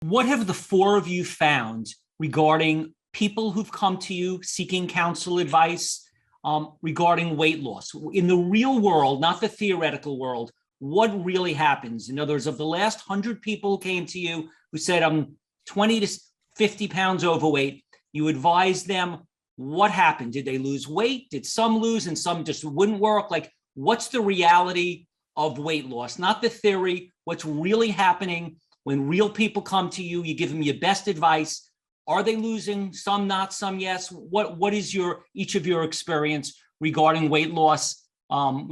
What have the four of you found regarding people who've come to you seeking counsel advice regarding weight loss? In the real world, not the theoretical world, what really happens? In other words, of the last 100 people who came to you who said, I'm 20 to 50 pounds overweight, you advised them, what happened? Did they lose weight? Did some lose and some just wouldn't work? Like, what's the reality of weight loss? Not the theory, what's really happening when real people come to you, you give them your best advice. Are they losing? Some not, some yes. What is each of your experience regarding weight loss? I've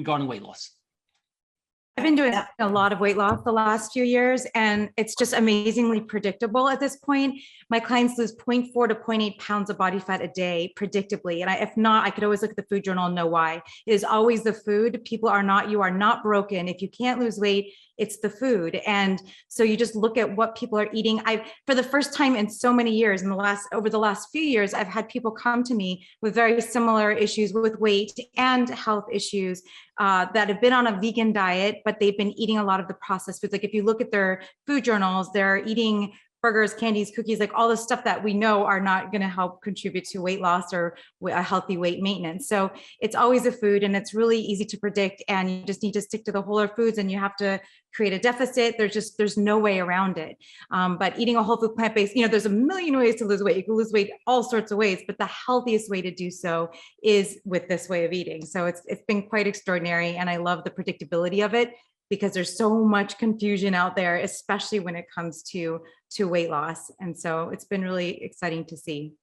been doing a lot of weight loss the last few years, and it's just amazingly predictable at this point. My clients lose 0.4 to 0.8 pounds of body fat a day predictably. And if not, I could always look at the food journal and know why. It is always the food. You are not broken. If you can't lose weight, it's the food. And so you just look at what people are eating. For the first time in so many years, over the last few years, I've had people come to me with very similar issues with weight and health issues that have been on a vegan diet, but they've been eating a lot of the processed foods. Like if you look at their food journals, they're eating burgers, candies, cookies, like all the stuff that we know are not going to help contribute to weight loss or a healthy weight maintenance. So it's always a food, and it's really easy to predict, and you just need to stick to the whole foods, and you have to create a deficit. There's no way around it. But eating a whole food plant-based, there's a million ways to lose weight. You can lose weight all sorts of ways, but the healthiest way to do so is with this way of eating. So it's been quite extraordinary, and I love the predictability of it, because there's so much confusion out there, especially when it comes to weight loss. And so it's been really exciting to see.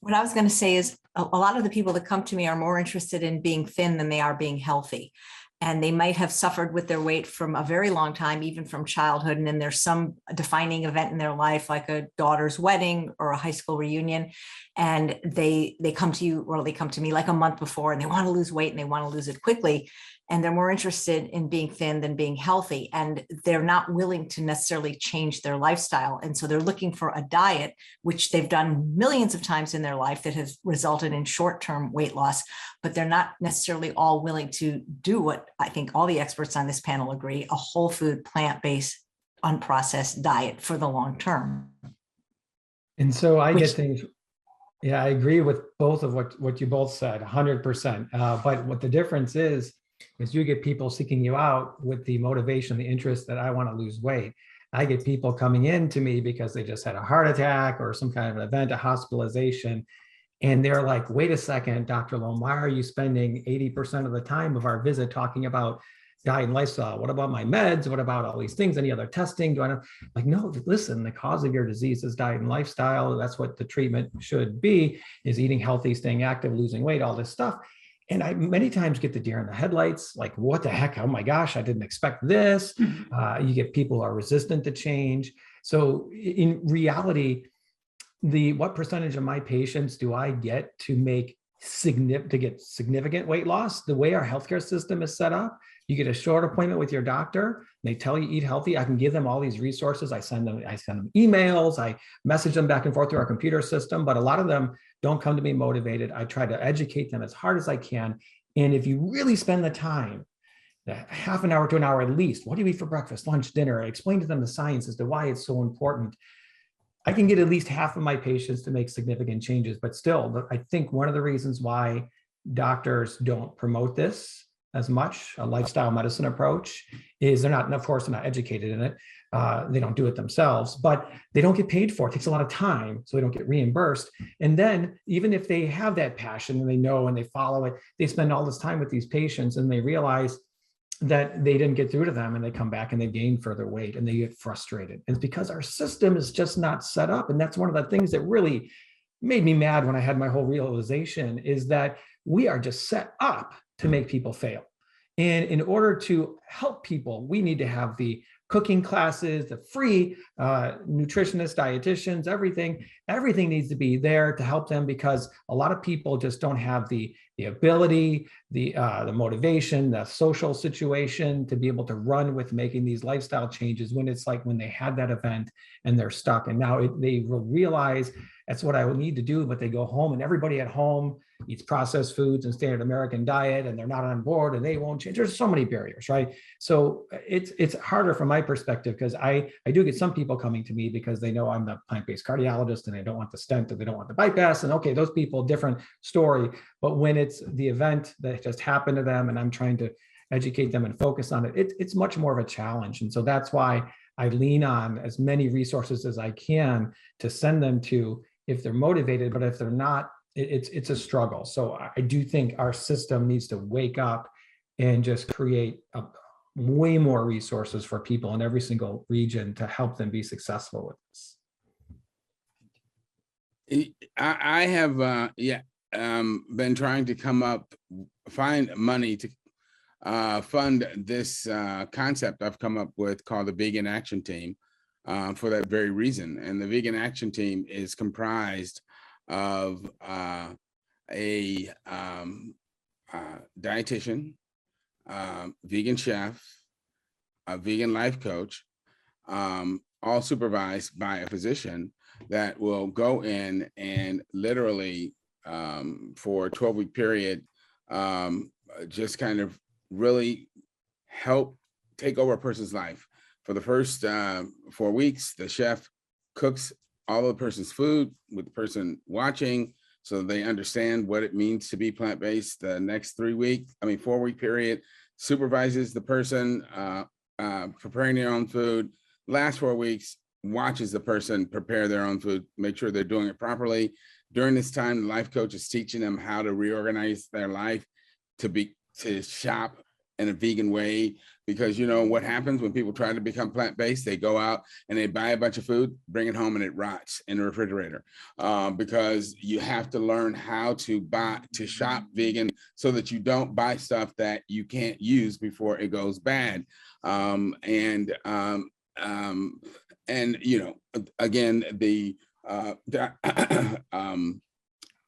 What I was going to say is a lot of the people that come to me are more interested in being thin than they are being healthy. And they might have suffered with their weight from a very long time, even from childhood. And then there's some defining event in their life, like a daughter's wedding or a high school reunion. And they come to you, or they come to me like a month before, and they want to lose weight and they want to lose it quickly. And they're more interested in being thin than being healthy. And they're not willing to necessarily change their lifestyle. And so they're looking for a diet, which they've done millions of times in their life, that has resulted in short-term weight loss, but they're not necessarily all willing to do what I think all the experts on this panel agree, a whole food, plant-based, unprocessed diet for the long term. And so I get things, yeah, I agree with both of what you both said, 100%. But what the difference is you get people seeking you out with the motivation, the interest that I want to lose weight. I get people coming in to me because they just had a heart attack or some kind of an event, a hospitalization. And they're like, wait a second, Dr. Lome, why are you spending 80% of the time of our visit talking about diet and lifestyle? What about my meds? What about all these things? Any other testing? Do I know? Like, no, listen, the cause of your disease is diet and lifestyle. That's what the treatment should be, is eating healthy, staying active, losing weight, all this stuff. And I many times get the deer in the headlights, like, what the heck? Oh my gosh, I didn't expect this. You get people who are resistant to change. So in reality, what percentage of my patients do I get to get significant weight loss? The way our healthcare system is set up, you get a short appointment with your doctor. They tell you eat healthy. I can give them all these resources. I send them emails. I message them back and forth through our computer system, but a lot of them don't come to me motivated. I try to educate them as hard as I can. And if you really spend the time, half an hour to an hour at least, what do you eat for breakfast, lunch, dinner? I explain to them the science as to why it's so important. I can get at least half of my patients to make significant changes, but still, I think one of the reasons why doctors don't promote this as much, a lifestyle medicine approach, is they're not educated in it. They don't do it themselves, but they don't get paid for it. It takes a lot of time, so they don't get reimbursed. And then even if they have that passion and they know and they follow it, they spend all this time with these patients and they realize that they didn't get through to them, and they come back and they gain further weight and they get frustrated. And it's because our system is just not set up. And that's one of the things that really made me mad when I had my whole realization, is that we are just set up to make people fail. And in order to help people, we need to have the cooking classes, the free nutritionists, dietitians, everything needs to be there to help them, because a lot of people just don't have the ability, the motivation, the social situation to be able to run with making these lifestyle changes when it's like when they had that event and they're stuck. And now they will realize that's what I would need to do, but they go home and everybody at home eats processed foods and standard American diet, and they're not on board and they won't change. There's so many barriers, right? So it's harder from my perspective, because I do get some people coming to me because they know I'm the plant-based cardiologist and they don't want the stent and they don't want the bypass. And okay, those people, different story. But when it's the event that just happened to them and I'm trying to educate them and focus on it, it's much more of a challenge. And so that's why I lean on as many resources as I can to send them to, if they're motivated. But if they're not, it's a struggle. So I do think our system needs to wake up and just create way more resources for people in every single region to help them be successful with this. I have been trying to find money to fund this concept I've come up with called the Vegan Action Team for that very reason. And the Vegan Action Team is comprised of a dietitian, vegan chef, a vegan life coach, all supervised by a physician that will go in and literally for a 12-week period, just kind of really help take over a person's life. For the first 4 weeks, the chef cooks all of the person's food with the person watching, so they understand what it means to be plant-based. The next 4-week period, supervises the person preparing their own food. Last 4 weeks, watches the person prepare their own food, make sure they're doing it properly. During this time, the life coach is teaching them how to reorganize their life to shop in a vegan way, because you know what happens when people try to become plant-based? They go out and they buy a bunch of food, bring it home, and it rots in the refrigerator. Because you have to learn how to shop vegan so that you don't buy stuff that you can't use before it goes bad. And you know, again, the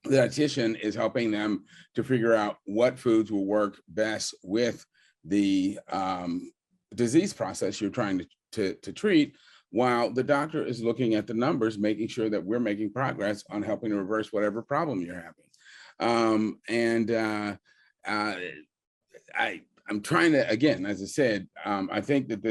dietitian is helping them to figure out what foods will work best with the disease process you're trying to treat, while the doctor is looking at the numbers, making sure that we're making progress on helping to reverse whatever problem you're having. I'm trying to, again, as I said, I think that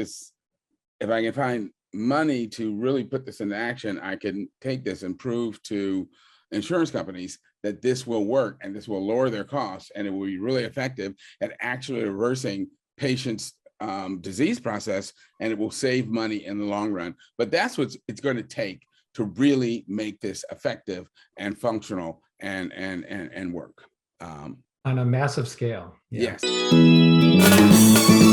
if I can find money to really put this into action, I can take this and prove to insurance companies that this will work and this will lower their costs, and it will be really effective at actually reversing patients' disease process, and it will save money in the long run. But that's what it's going to take to really make this effective and functional and work. On a massive scale. Yeah. Yes.